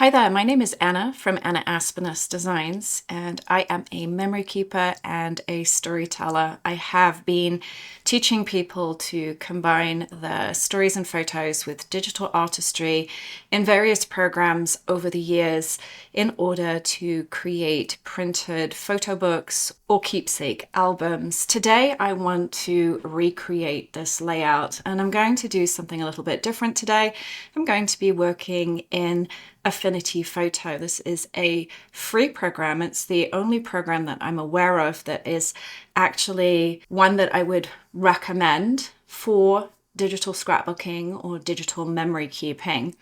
Hi there, my name is Anna from Anna Aspinus Designs, and I am a memory keeper and a storyteller. I have been teaching people to combine their stories and photos with digital artistry in various programs over the years in order to create printed photo books or keepsake albums. Today I want to recreate this layout, and I'm going to do something a little bit different today. I'm going to be working in Affinity Photo. This is a free program. It's the only program that I'm aware of that is actually one that I would recommend for digital scrapbooking or digital memory keeping.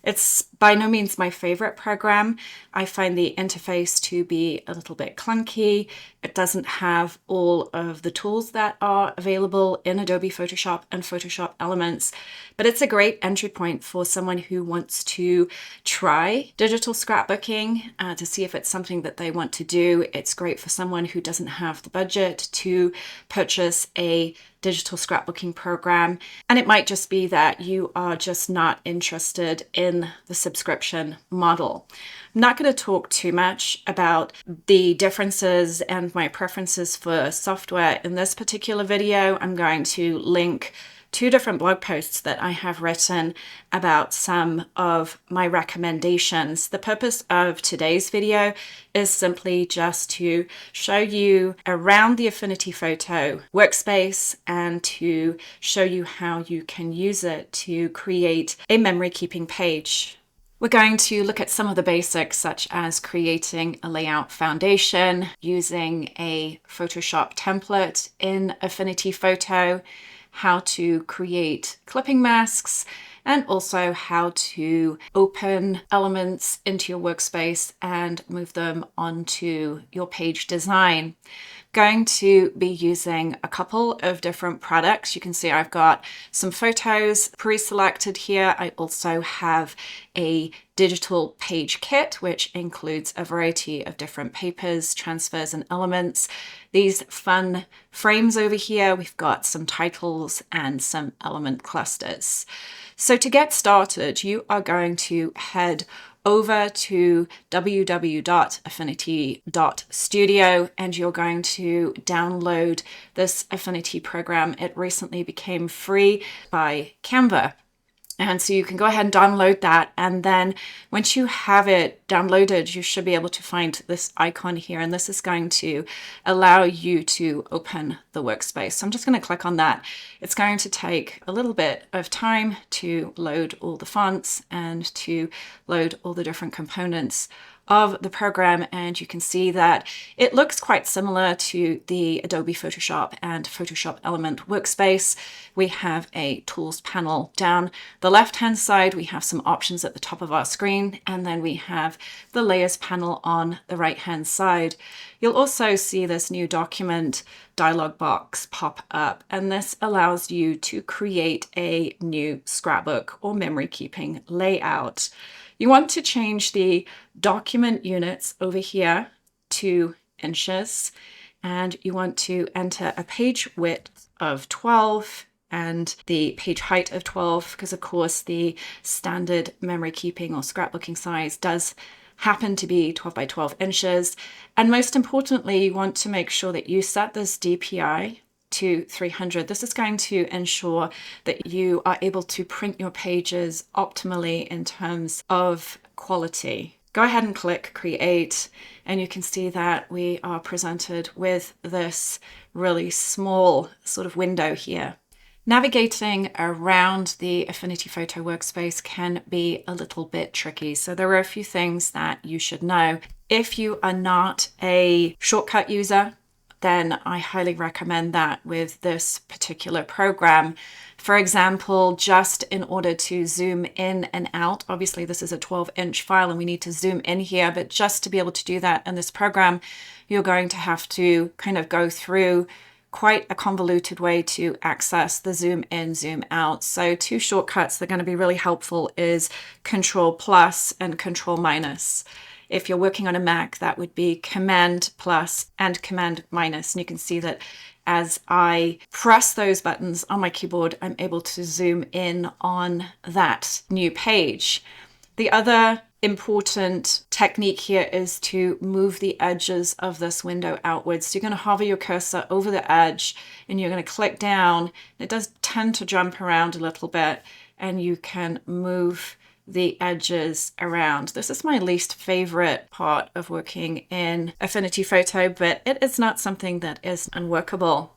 It's by no means my favorite program. I find the interface to be a little bit clunky. It doesn't have all of the tools that are available in Adobe Photoshop and Photoshop Elements, but it's a great entry point for someone who wants to try digital scrapbooking to see if it's something that they want to do. It's great for someone who doesn't have the budget to purchase a digital scrapbooking program. And it might just be that you are just not interested in the subscription model. I'm not going to talk too much about the differences and my preferences for software in this particular video. I'm going to link two different blog posts that I have written about some of my recommendations. The purpose of today's video is simply just to show you around the Affinity Photo workspace and to show you how you can use it to create a memory keeping page. We're going to look at some of the basics, such as creating a layout foundation, using a Photoshop template in Affinity Photo, how to create clipping masks, and also how to open elements into your workspace and move them onto your page design. Going to be using a couple of different products. You can see I've got some photos pre-selected here. I also have a digital page kit, which includes a variety of different papers, transfers, and elements. These fun frames over here, we've got some titles and some element clusters. So to get started, you are going to head over to www.affinity.studio and you're going to download this Affinity program. It recently became free by Canva. And so you can go ahead and download that. And then once you have it downloaded, you should be able to find this icon here. And this is going to allow you to open the workspace. So I'm just going to click on that. It's going to take a little bit of time to load all the fonts and to load all the different components of the program, and you can see that it looks quite similar to the Adobe Photoshop and Photoshop Element workspace. We have a tools panel down the left hand side, we have some options at the top of our screen, and then we have the layers panel on the right hand side. You'll also see this new document dialog box pop up, and this allows you to create a new scrapbook or memory keeping layout. You want to change the document units over here to inches, and you want to enter a page width of 12 and the page height of 12, because of course the standard memory keeping or scrapbooking size does happen to be 12 by 12 inches. And most importantly, you want to make sure that you set this DPI to 300. This is going to ensure that you are able to print your pages optimally in terms of quality. Go ahead and click create, and you can see that we are presented with this really small sort of window here. Navigating around the Affinity Photo workspace can be a little bit tricky, so there are a few things that you should know. If you are not a shortcut user, then I highly recommend that with this particular program. For example, just in order to zoom in and out, obviously this is a 12-inch file and we need to zoom in here, but just to be able to do that in this program, you're going to have to kind of go through quite a convoluted way to access the zoom in, zoom out. So two shortcuts that are going to be really helpful is Control plus and Control minus. If you're working on a Mac, that would be Command plus and Command minus. And you can see that as I press those buttons on my keyboard, I'm able to zoom in on that new page. The other important technique here is to move the edges of this window outwards. So you're going to hover your cursor over the edge and you're going to click down. It does tend to jump around a little bit, and you can move the edges around. This is my least favorite part of working in Affinity Photo, but it is not something that is unworkable.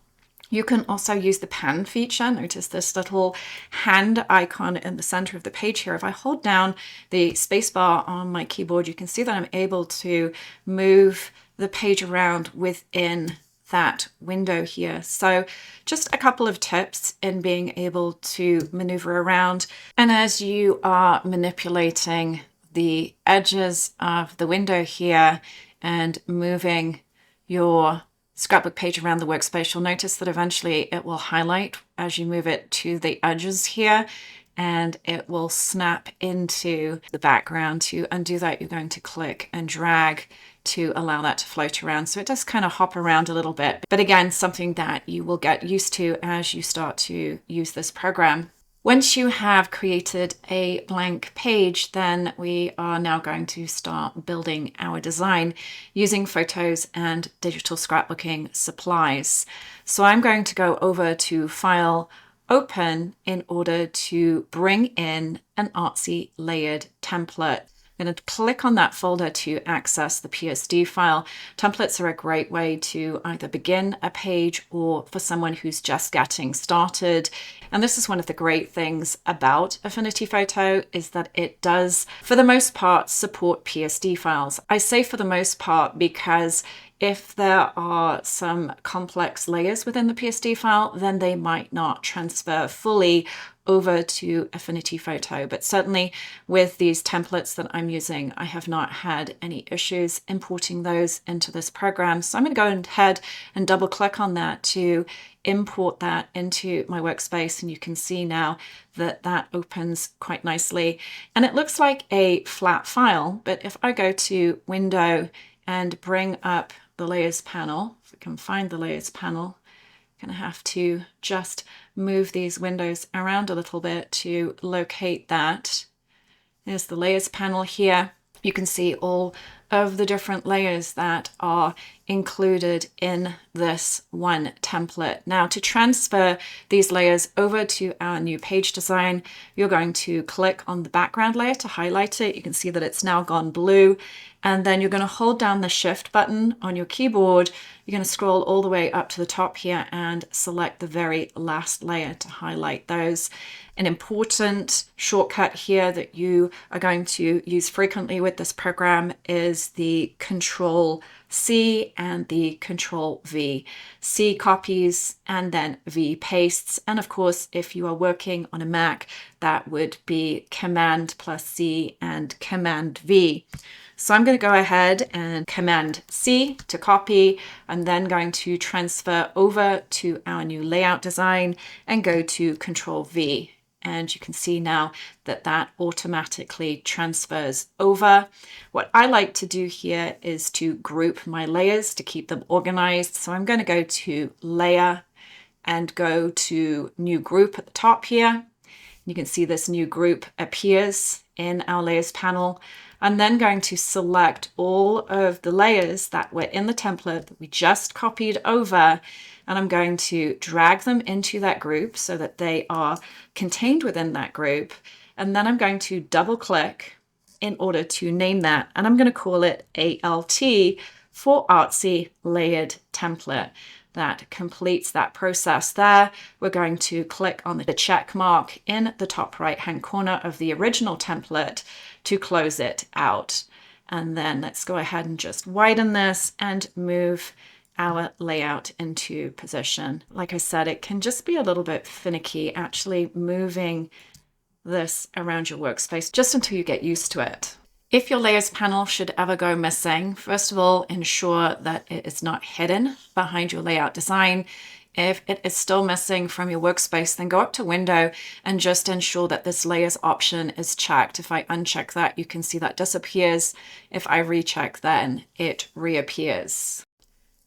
You can also use the pen feature. Notice this little hand icon in the center of the page here. If I hold down the spacebar on my keyboard, you can see that I'm able to move the page around within that window here. So just a couple of tips in being able to maneuver around. And as you are manipulating the edges of the window here and moving your scrapbook page around the workspace, you'll notice that eventually it will highlight as you move it to the edges here, and it will snap into the background. To undo that, you're going to click and drag to allow that to float around. So it does kind of hop around a little bit, but again, something that you will get used to as you start to use this program. Once you have created a blank page, then we are now going to start building our design using photos and digital scrapbooking supplies. So I'm going to go over to File, Open, in order to bring in an artsy layered template. I'm going to click on that folder to access the PSD file. Templates are a great way to either begin a page or for someone who's just getting started. And this is one of the great things about Affinity Photo, is that it does, for the most part, support PSD files. I say for the most part because if there are some complex layers within the PSD file, then they might not transfer fully over to Affinity Photo. But certainly with these templates that I'm using, I have not had any issues importing those into this program. So I'm going to go ahead and double click on that to import that into my workspace. And you can see now that that opens quite nicely. And it looks like a flat file, but if I go to Window and bring up the Layers panel, if we can find the Layers panel, I'm going to have to just move these windows around a little bit to locate that. There's the Layers panel here. You can see all of the different layers that are included in this one template. Now, to transfer these layers over to our new page design, you're going to click on the background layer to highlight it. You can see that it's now gone blue. And then you're going to hold down the Shift button on your keyboard. You're going to scroll all the way up to the top here and select the very last layer to highlight those. An important shortcut here that you are going to use frequently with this program is the Control C and the Control V. C copies and then V pastes. And of course, if you are working on a Mac, that would be Command plus C and Command V. So I'm going to go ahead and Command C to copy. I'm then going to transfer over to our new layout design and go to Control V. And you can see now that that automatically transfers over. What I like to do here is to group my layers to keep them organized. So I'm going to go to Layer and go to New Group at the top here. You can see this new group appears in our Layers panel. I'm then going to select all of the layers that were in the template that we just copied over, and I'm going to drag them into that group so that they are contained within that group. And then I'm going to double click in order to name that, and I'm going to call it ALT for Artsy Layered Template. That completes that process there. We're going to click on the check mark in the top right hand corner of the original template to close it out. And then let's go ahead and just widen this and move our layout into position. Like I said, it can just be a little bit finicky actually moving this around your workspace just until you get used to it. If your layers panel should ever go missing, first of all, ensure that it is not hidden behind your layout design. If it is still missing from your workspace, then go up to Window and just ensure that this layers option is checked. If I uncheck that, you can see that disappears. If I recheck, then it reappears.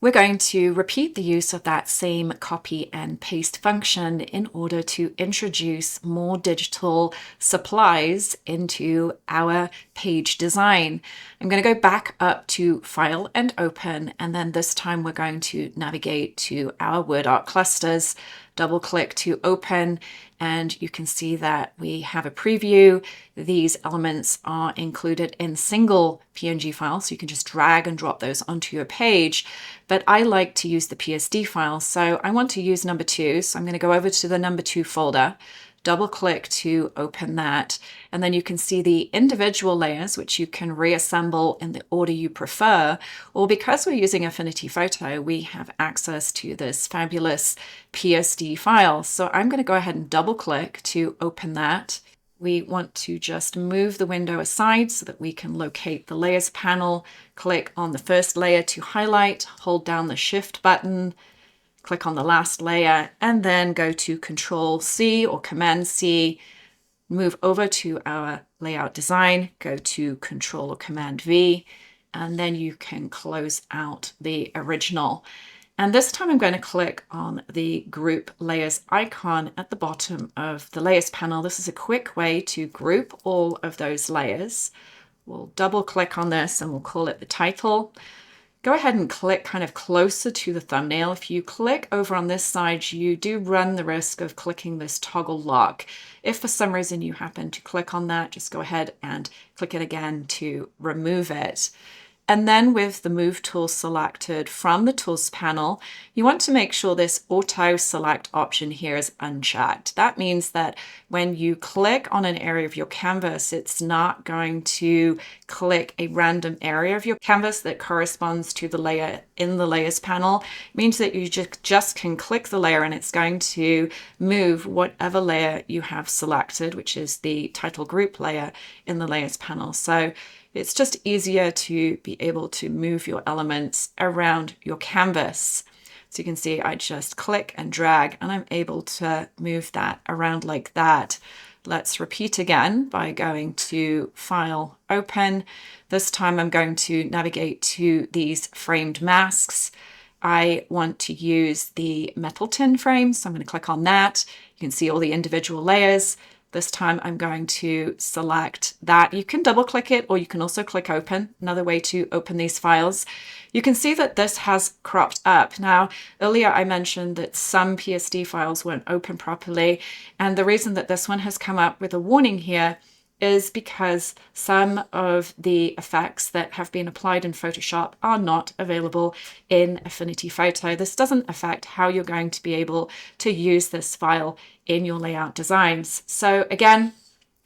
We're going to repeat the use of that same copy and paste function in order to introduce more digital supplies into our page design. I'm going to go back up to File and Open, and then this time we're going to navigate to our Word Art clusters, double click to open, and you can see that we have a preview. These elements are included in single PNG files, so you can just drag and drop those onto your page. But I like to use the PSD file, so I want to use number 2. So I'm going to go over to the number 2 folder, double click to open that, and then you can see the individual layers, which you can reassemble in the order you prefer. Or because we're using Affinity Photo, we have access to this fabulous PSD file. So I'm going to go ahead and double click to open that. We want to just move the window aside so that we can locate the layers panel. Click on the first layer to highlight, hold down the Shift button, click on the last layer, and then go to Control C or Command C, move over to our layout design, go to Control or Command V, and then you can close out the original. And this time I'm going to click on the group layers icon at the bottom of the layers panel. This is a quick way to group all of those layers. We'll double click on this and we'll call it the title. Go ahead and click kind of closer to the thumbnail. If you click over on this side, you do run the risk of clicking this toggle lock. If for some reason you happen to click on that, just go ahead and click it again to remove it. And then with the Move tool selected from the Tools panel, you want to make sure this Auto Select option here is unchecked. That means that when you click on an area of your canvas, it's not going to click a random area of your canvas that corresponds to the layer in the Layers panel. It means that you just can click the layer and it's going to move whatever layer you have selected, which is the title group layer in the Layers panel. So it's just easier to be able to move your elements around your canvas. So you can see I just click and drag and I'm able to move that around like that. Let's repeat again by going to File, Open. This time I'm going to navigate to these framed masks. I want to use the metal tin frame, so I'm going to click on that. You can see all the individual layers. This time I'm going to select that. You can double click it or you can also click open, another way to open these files. You can see that this has cropped up. Now, earlier I mentioned that some PSD files weren't open properly, and the reason that this one has come up with a warning here is because some of the effects that have been applied in Photoshop are not available in Affinity Photo. This doesn't affect how you're going to be able to use this file in your layout designs. So again,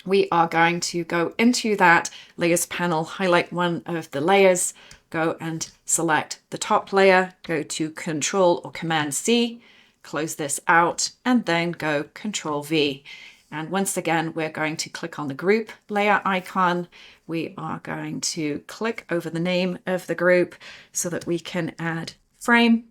we are going to go into that layers panel, highlight one of the layers, go and select the top layer, go to Control or Command C, close this out, and then go Control V. And once again, we're going to click on the group layer icon. We are going to click over the name of the group so that we can add frame,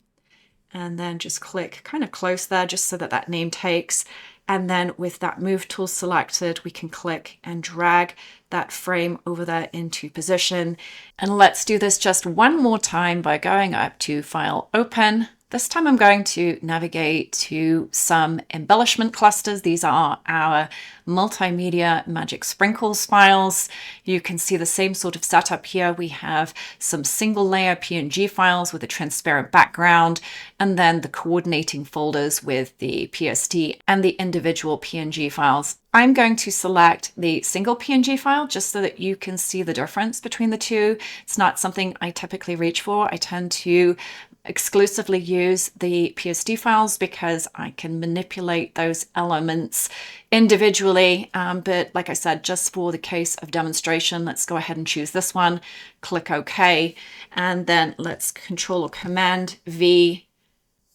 and then just click kind of close there just so that that name takes. And then with that Move tool selected, we can click and drag that frame over there into position. And let's do this just one more time by going up to File, Open. This time I'm going to navigate to some embellishment clusters. These are our multimedia magic sprinkles files. You can see the same sort of setup here. We have some single layer PNG files with a transparent background, and then the coordinating folders with the PSD and the individual PNG files. I'm going to select the single PNG file just so that you can see the difference between the two. It's not something I typically reach for. I tend to exclusively use the PSD files because I can manipulate those elements individually. But like I said, just for the case of demonstration, let's go ahead and choose this one, click OK, and then let's Control or Command V.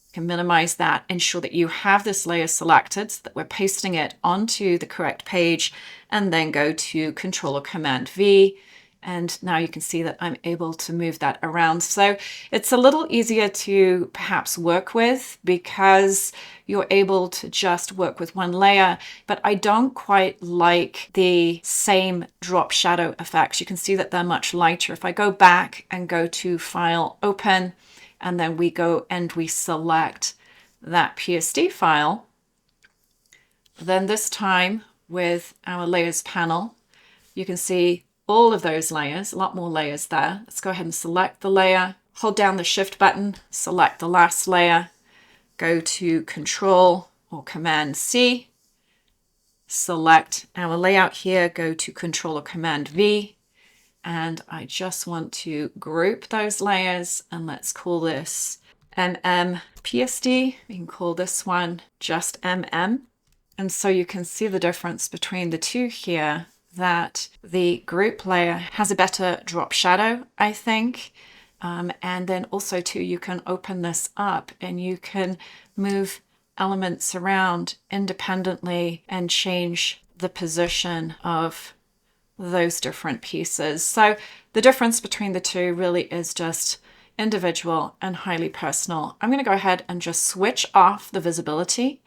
You can minimize that, ensure that you have this layer selected so that we're pasting it onto the correct page, and then go to Control or Command V. And now you can see that I'm able to move that around. So it's a little easier to perhaps work with because you're able to just work with one layer, but I don't quite like the same drop shadow effects. You can see that they're much lighter. If I go back and go to File, Open, and then we go and we select that PSD file, then this time with our layers panel, you can see all of those layers, a lot more layers there. Let's go ahead and select the layer, hold down the Shift button, select the last layer, go to Control or Command C, select our layout here, go to Control or Command V, and I just want to group those layers, and let's call this MMPSD. We can call this one just MM. And so you can see the difference between the two here, that the group layer has a better drop shadow, I think. And then also too, you can open this up and you can move elements around independently and change the position of those different pieces. So the difference between the two really is just individual and highly personal. I'm going to go ahead and just switch off the visibility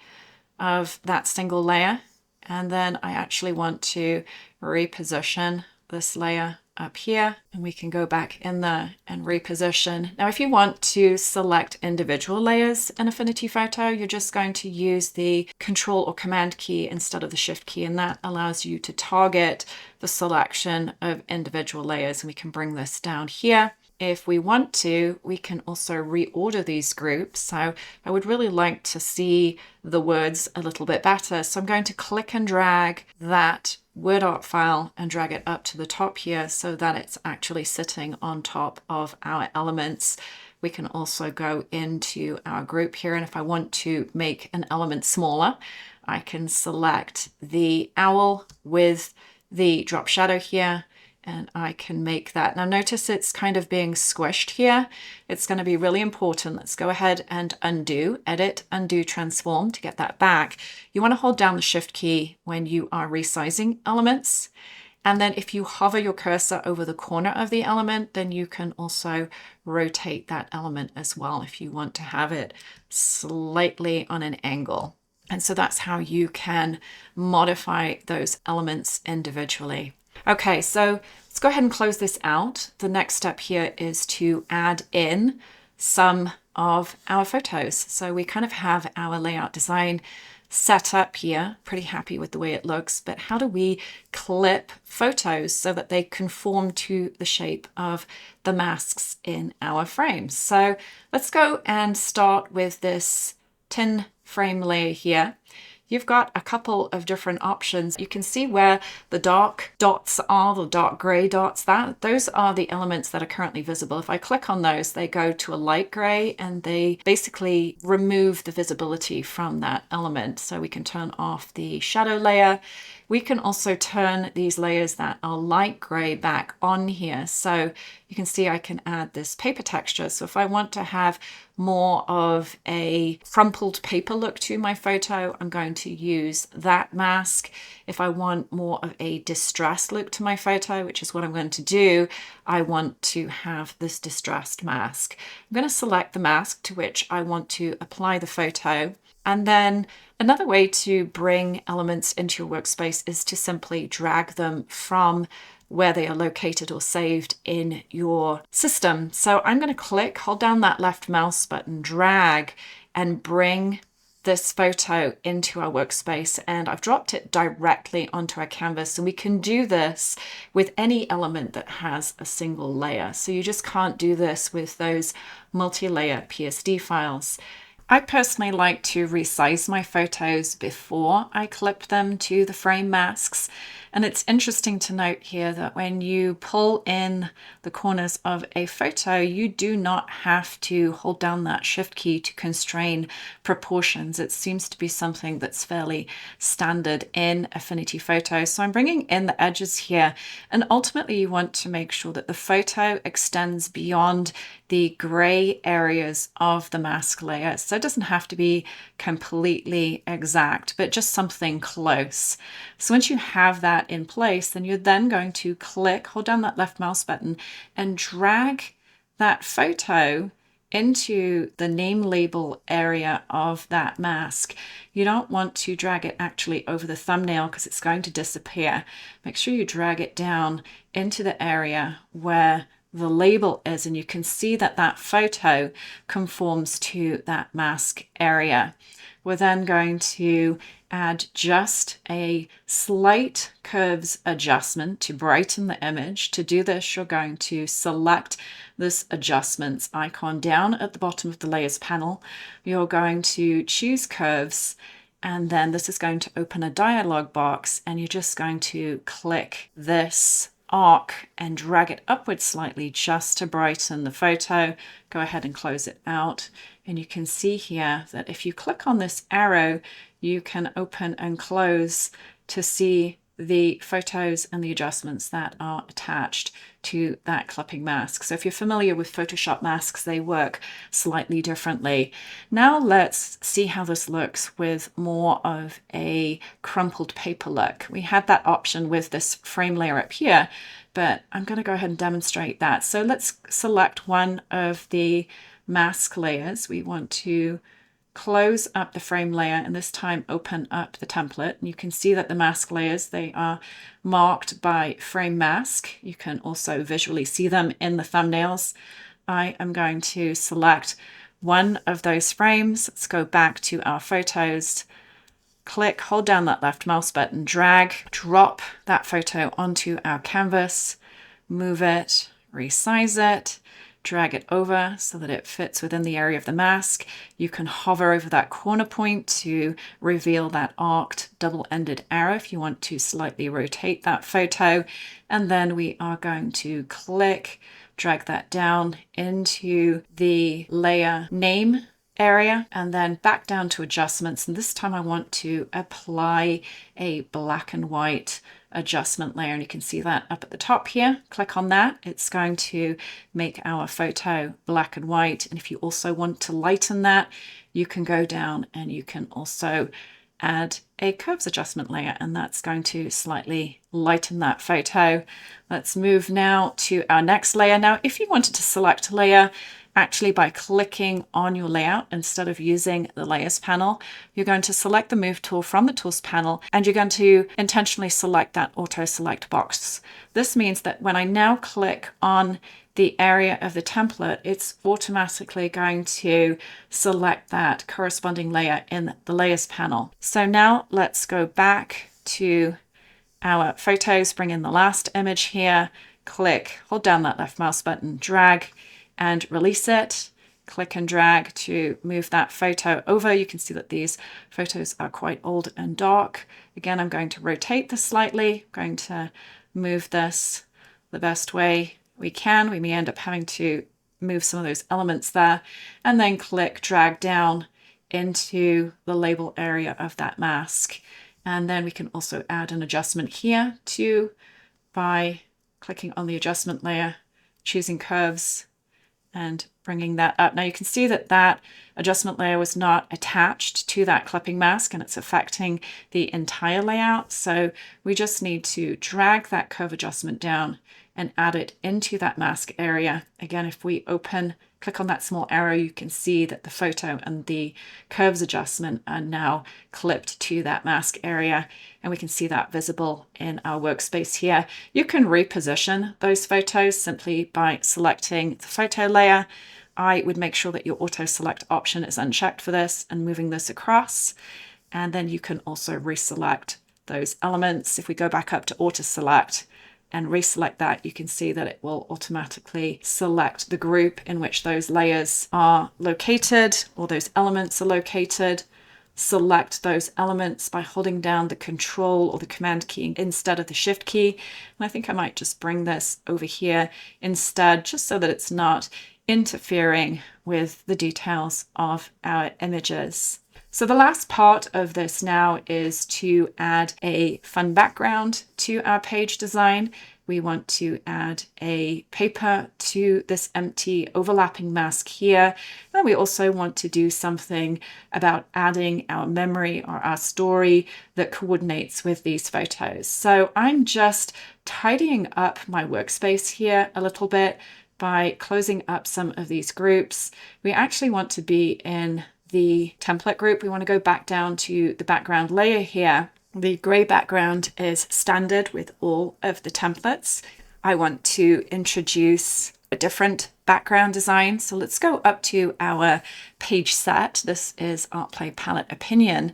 of that single layer, and then I actually want to reposition this layer up here, and we can go back in there and reposition. Now if you want to select individual layers in Affinity Photo, you're just going to use the Control or Command key instead of the Shift key, and that allows you to target the selection of individual layers. And we can bring this down here. If we want to, we can also reorder these groups. So I would really like to see the words a little bit better. So I'm going to click and drag that Word art file and drag it up to the top here so that it's actually sitting on top of our elements. We can also go into our group here, and if I want to make an element smaller, I can select the owl with the drop shadow here, and I can make that. Now notice it's kind of being squished here. It's going to be really important. Let's go ahead and undo, edit, undo, transform to get that back. You want to hold down the Shift key when you are resizing elements. And then if you hover your cursor over the corner of the element, then you can also rotate that element as well if you want to have it slightly on an angle. And so that's how you can modify those elements individually. Okay, so let's go ahead and close this out. The next step here is to add in some of our photos. So we kind of have our layout design set up here, pretty happy with the way it looks, but how do we clip photos so that they conform to the shape of the masks in our frames? So let's go and start with this tin frame layer here. You've got a couple of different options. You can see where the dark dots are, the dark gray dots, those are the elements that are currently visible. If I click on those, they go to a light gray and they basically remove the visibility from that element. So we can turn off the shadow layer. We can also turn these layers that are light gray back on here. So you can see I can add this paper texture. So if I want to have more of a crumpled paper look to my photo, I'm going to use that mask. If I want more of a distressed look to my photo, which is what I'm going to do, I want to have this distressed mask. I'm going to select the mask to which I want to apply the photo. And then another way to bring elements into your workspace is to simply drag them from where they are located or saved in your system. So I'm going to hold down that left mouse button, drag, and bring this photo into our workspace. And I've dropped it directly onto our canvas. And we can do this with any element that has a single layer. So you just can't do this with those multi-layer PSD files. I personally like to resize my photos before I clip them to the frame masks. And it's interesting to note here that when you pull in the corners of a photo, you do not have to hold down that Shift key to constrain proportions. It seems to be something that's fairly standard in Affinity Photo. So I'm bringing in the edges here, and ultimately you want to make sure that the photo extends beyond the gray areas of the mask layer. So it doesn't have to be completely exact, but just something close. So once you have that in place, then you're then going to hold down that left mouse button and drag that photo into the name label area of that mask. You don't want to drag it actually over the thumbnail because it's going to disappear. Make sure you drag it down into the area where the label is, and you can see that that photo conforms to that mask area. We're then going to add just a slight curves adjustment to brighten the image. To do this, you're going to select this adjustments icon down at the bottom of the layers panel. You're going to choose curves, and then this is going to open a dialog box, and you're just going to click this arc and drag it upwards slightly just to brighten the photo. Go ahead and close it out. And you can see here that if you click on this arrow, you can open and close to see the photos and the adjustments that are attached to that clipping mask. So if you're familiar with Photoshop masks, they work slightly differently. Now let's see how this looks with more of a crumpled paper look. We had that option with this frame layer up here, but I'm going to go ahead and demonstrate that. So let's select one of the mask layers. We want to close up the frame layer and this time open up the template. And you can see that the mask layers, they are marked by frame mask. You can also visually see them in the thumbnails. I am going to select one of those frames. Let's go back to our photos. Click, hold down that left mouse button, drag, drop that photo onto our canvas, move it, resize it, drag it over so that it fits within the area of the mask. You can hover over that corner point to reveal that arced double-ended arrow if you want to slightly rotate that photo. And then we are going to click, drag that down into the layer name area and then back down to adjustments. And this time I want to apply a black and white adjustment layer, and you can see that up at the top here. Click on that. It's going to make our photo black and white. And if you also want to lighten that, you can go down and you can also add a curves adjustment layer, and that's going to slightly lighten that photo. Let's move now to our next layer. Now, if you wanted to select a layer actually by clicking on your layout instead of using the layers panel, you're going to select the move tool from the tools panel and you're going to intentionally select that auto select box. This means that when I now click on the area of the template, it's automatically going to select that corresponding layer in the layers panel. So now let's go back to our photos, bring in the last image here, click, hold down that left mouse button, drag, and release it. Click and drag to move that photo over. You can see that these photos are quite old and dark. Again, I'm going to rotate this slightly. I'm going to move this the best way we can. We may end up having to move some of those elements there, and then click, drag down into the label area of that mask. And then we can also add an adjustment here too by clicking on the adjustment layer, choosing curves, and bringing that up. Now you can see that that adjustment layer was not attached to that clipping mask and it's affecting the entire layout. So we just need to drag that curve adjustment down and add it into that mask area. Again, if we click on that small arrow, you can see that the photo and the curves adjustment are now clipped to that mask area, and we can see that visible in our workspace here. You can reposition those photos simply by selecting the photo layer. I would make sure that your auto select option is unchecked for this and moving this across. And then you can also reselect those elements. If we go back up to auto select and reselect that, you can see that it will automatically select the group in which those layers are located or those elements are located. Select those elements by holding down the Control or the Command key instead of the Shift key. And I think I might just bring this over here instead, just so that it's not interfering with the details of our images. So the last part of this now is to add a fun background to our page design. We want to add a paper to this empty overlapping mask here. Then we also want to do something about adding our memory or our story that coordinates with these photos. So I'm just tidying up my workspace here a little bit by closing up some of these groups. We actually want to be in the template group. We want to go back down to the background layer here. The gray background is standard with all of the templates. I want to introduce a different background design. So let's go up to our page set. This is ArtPlay Palette Opinion,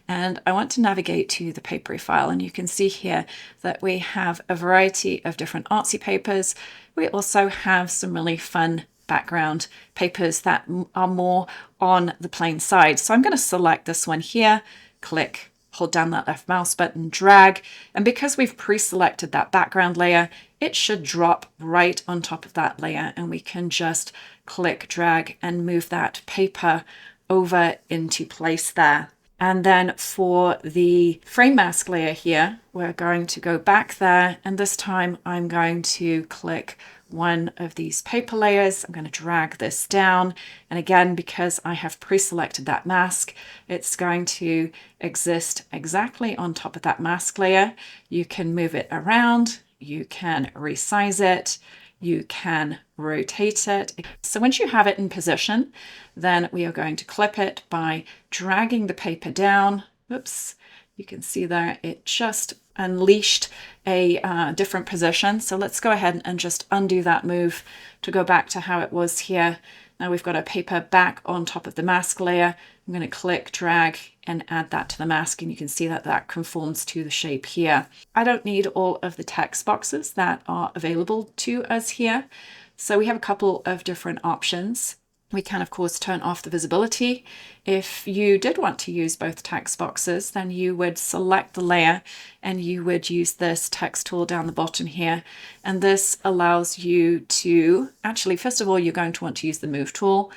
and I want to navigate to the papery file, and you can see here that we have a variety of different artsy papers. We also have some really fun background papers that are more on the plain side. So I'm going to select this one here, click, hold down that left mouse button, drag, and because we've pre-selected that background layer, it should drop right on top of that layer, and we can just click, drag, and move that paper over into place there. And then for the frame mask layer here, we're going to go back there, and this time I'm going to click one of these paper layers. I'm going to drag this down, and again, because I have pre-selected that mask, it's going to exist exactly on top of that mask layer. You can move it around, you can resize it, you can rotate it. So once you have it in position, then we are going to clip it by dragging the paper down. Oops, you can see there it just unleashed a different position. So let's go ahead and just undo that move to go back to how it was here. Now we've got our paper back on top of the mask layer. I'm going to click, drag, and add that to the mask, and you can see that that conforms to the shape here. I don't need all of the text boxes that are available to us here. So we have a couple of different options. We can, of course, turn off the visibility. If you did want to use both text boxes, then you would select the layer and you would use this text tool down the bottom here. And this allows you to, actually, first of all, you're going to want to use the move tool,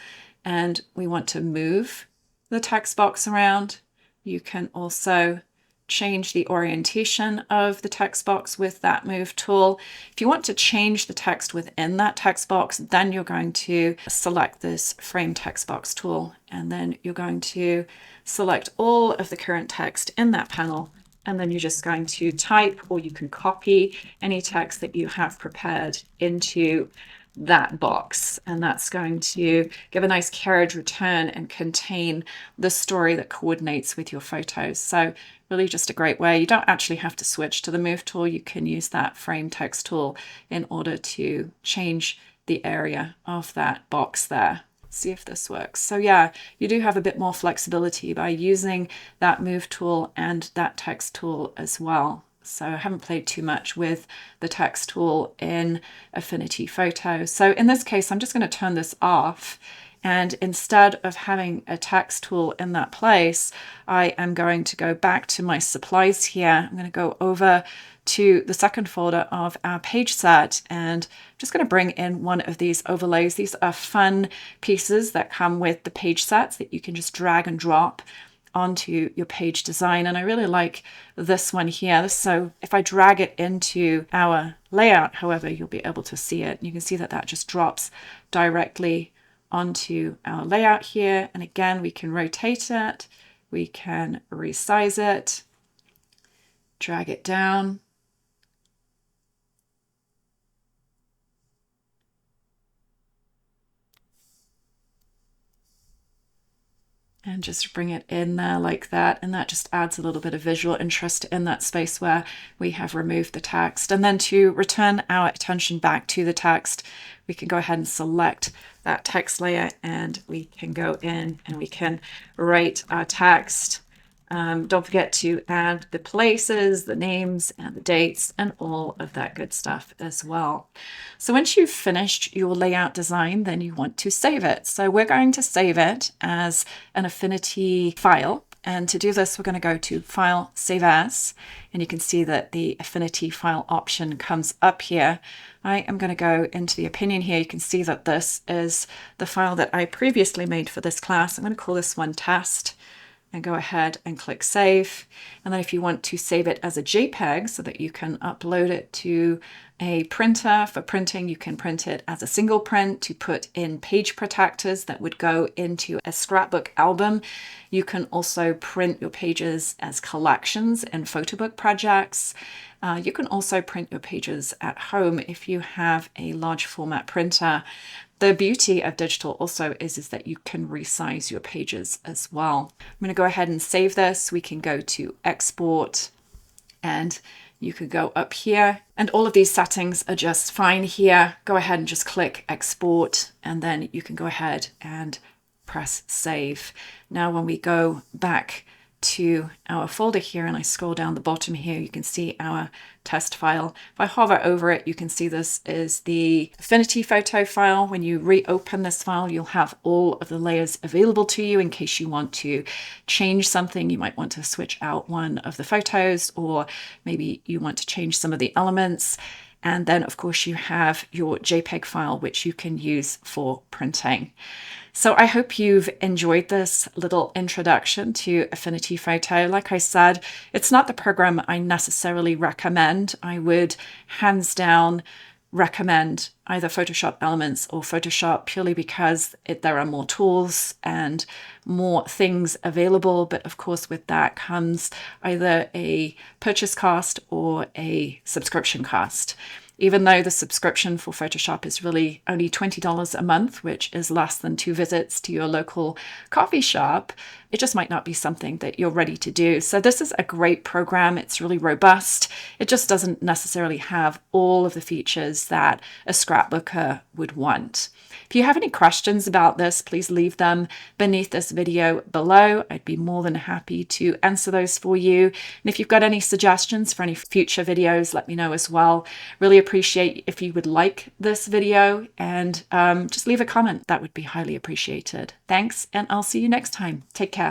and we want to move the text box around. You can also change the orientation of the text box with that move tool. If you want to change the text within that text box, then you're going to select this frame text box tool, and then you're going to select all of the current text in that panel, and then you're just going to type, or you can copy any text that you have prepared into that box, and that's going to give a nice carriage return and contain the story that coordinates with your photos. So really just a great way. You don't actually have to switch to the move tool. You can use that frame text tool in order to change the area of that box there. Let's see if this works. So yeah, you do have a bit more flexibility by using that move tool and that text tool as well. So I haven't played too much with the text tool in Affinity Photo. So in this case, I'm just going to turn this off. And instead of having a text tool in that place, I am going to go back to my supplies here. I'm going to go over to the second folder of our page set, and I'm just going to bring in one of these overlays. These are fun pieces that come with the page sets that you can just drag and drop onto your page design, and I really like this one here. So if I drag it into our layout, however, you'll be able to see it. You can see that that just drops directly onto our layout here, and again we can rotate it, we can resize it, drag it down, and just bring it in there like that, and that just adds a little bit of visual interest in that space where we have removed the text. And then to return our attention back to the text, we can go ahead and select that text layer, and we can go in and we can write our text. Don't forget to add the places, the names, and the dates, and all of that good stuff as well. So once you've finished your layout design, then you want to save it. So we're going to save it as an Affinity file. And to do this, we're going to go to File, Save As, and you can see that the Affinity file option comes up here. I am going to go into the opinion here. You can see that this is the file that I previously made for this class. I'm going to call this one Test, and go ahead and click Save. And then if you want to save it as a JPEG so that you can upload it to a printer for printing, you can print it as a single print to put in page protectors that would go into a scrapbook album. You can also print your pages as collections in photo book projects. You can also print your pages at home if you have a large format printer. The beauty of digital also is that you can resize your pages as well. I'm going to go ahead and save this. We can go to Export, and You could go up here, and all of these settings are just fine here. Go ahead and just click export, and then you can go ahead and press save. Now when we go back to our folder here and I scroll down the bottom here, you can see our test file. If I hover over it, you can see this is the Affinity photo file. When you reopen this file, you'll have all of the layers available to you in case you want to change something. You might want to switch out one of the photos, or maybe you want to change some of the elements. And then of course you have your JPEG file, which you can use for printing. So I hope you've enjoyed this little introduction to Affinity Photo. Like I said, it's not the program I necessarily recommend. I would hands down recommend either Photoshop Elements or Photoshop, purely because there are more tools and more things available. But of course, with that comes either a purchase cost or a subscription cost. Even though the subscription for Photoshop is really only $20 a month, which is less than 2 visits to your local coffee shop, it just might not be something that you're ready to do. So this is a great program. It's really robust. It just doesn't necessarily have all of the features that a scrapbooker would want. If you have any questions about this, please leave them beneath this video below. I'd be more than happy to answer those for you. And if you've got any suggestions for any future videos, let me know as well. Really appreciate if you would like this video, and just leave a comment. That would be highly appreciated. Thanks, and I'll see you next time. Take care.